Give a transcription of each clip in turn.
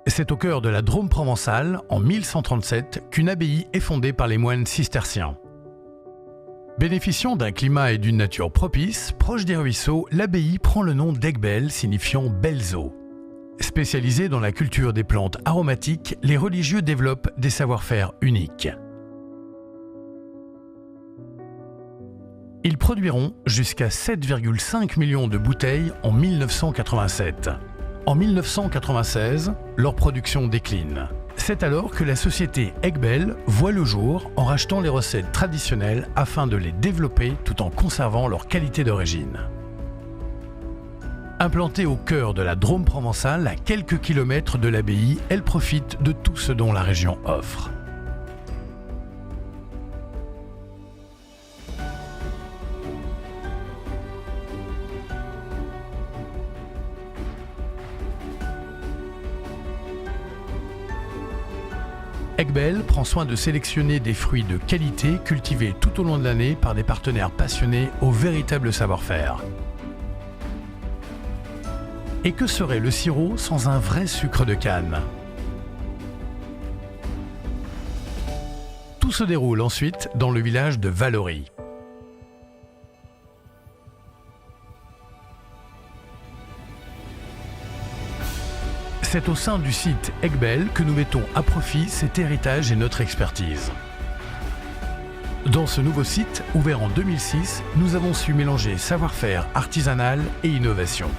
C'est au cœur de la Drôme provençale, en 1137, qu'une abbaye est fondée par les moines cisterciens. Bénéficiant d'un climat et d'une nature propice, proche des ruisseaux, l'abbaye prend le nom d'Aiguebelle, signifiant belles eaux. Spécialisés dans la culture des plantes aromatiques, les religieux développent des savoir-faire uniques. Ils produiront jusqu'à 7,5 millions de bouteilles en 1987. En 1996, leur production décline. C'est alors que la société Aiguebelle voit le jour en rachetant les recettes traditionnelles afin de les développer tout en conservant leur qualité d'origine. Implantée au cœur de la Drôme provençale, à quelques kilomètres de l'abbaye, elle profite de tout ce dont la région offre. Aiguebelle prend soin de sélectionner des fruits de qualité cultivés tout au long de l'année par des partenaires passionnés au véritable savoir-faire. Et que serait le sirop sans un vrai sucre de canne? Tout se déroule ensuite dans le village de Valory. C'est au sein du site Aiguebelle que nous mettons à profit cet héritage et notre expertise. Dans ce nouveau site, ouvert en 2006, nous avons su mélanger savoir-faire artisanal et innovation.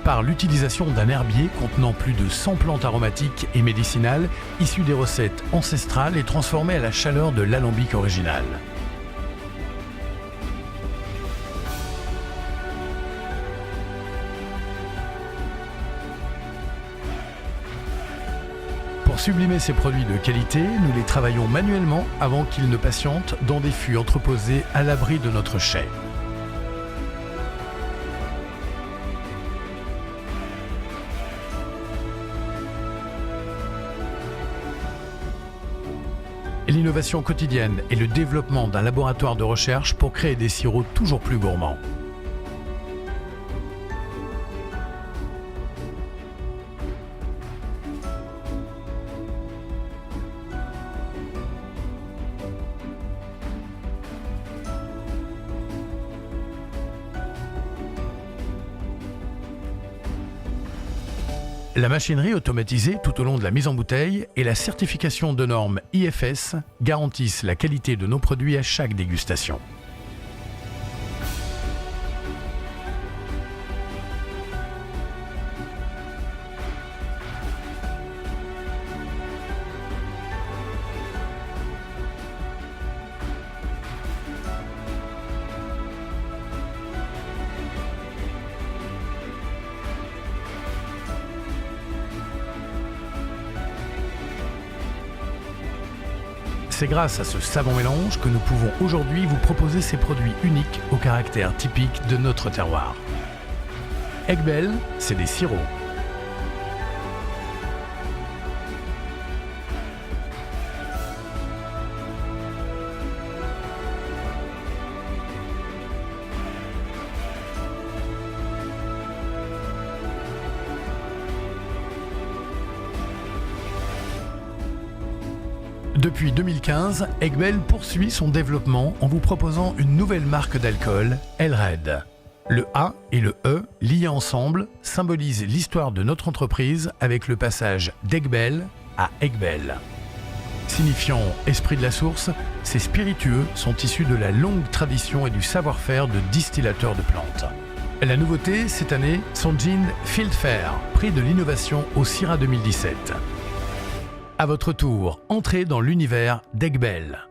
Par l'utilisation d'un herbier contenant plus de 100 plantes aromatiques et médicinales, issues des recettes ancestrales et transformées à la chaleur de l'alambic original. Pour sublimer ces produits de qualité, nous les travaillons manuellement avant qu'ils ne patientent dans des fûts entreposés à l'abri de notre chai. L'innovation quotidienne et le développement d'un laboratoire de recherche pour créer des sirops toujours plus gourmands. La machinerie automatisée tout au long de la mise en bouteille et la certification de normes IFS garantissent la qualité de nos produits à chaque dégustation. C'est grâce à ce savant mélange que nous pouvons aujourd'hui vous proposer ces produits uniques au caractère typique de notre terroir. Aiguebelle, c'est des sirops. Depuis 2015, Aiguebelle poursuit son développement en vous proposant une nouvelle marque d'alcool, Elred. Le A et le E, liés ensemble, symbolisent l'histoire de notre entreprise avec le passage d'Aiguebelle à Aiguebelle. Signifiant esprit de la source, ces spiritueux sont issus de la longue tradition et du savoir-faire de distillateurs de plantes. La nouveauté, cette année, son gin Fieldfare, prix de l'innovation au CIRA 2017. À votre tour, entrez dans l'univers d'Aiguebelle.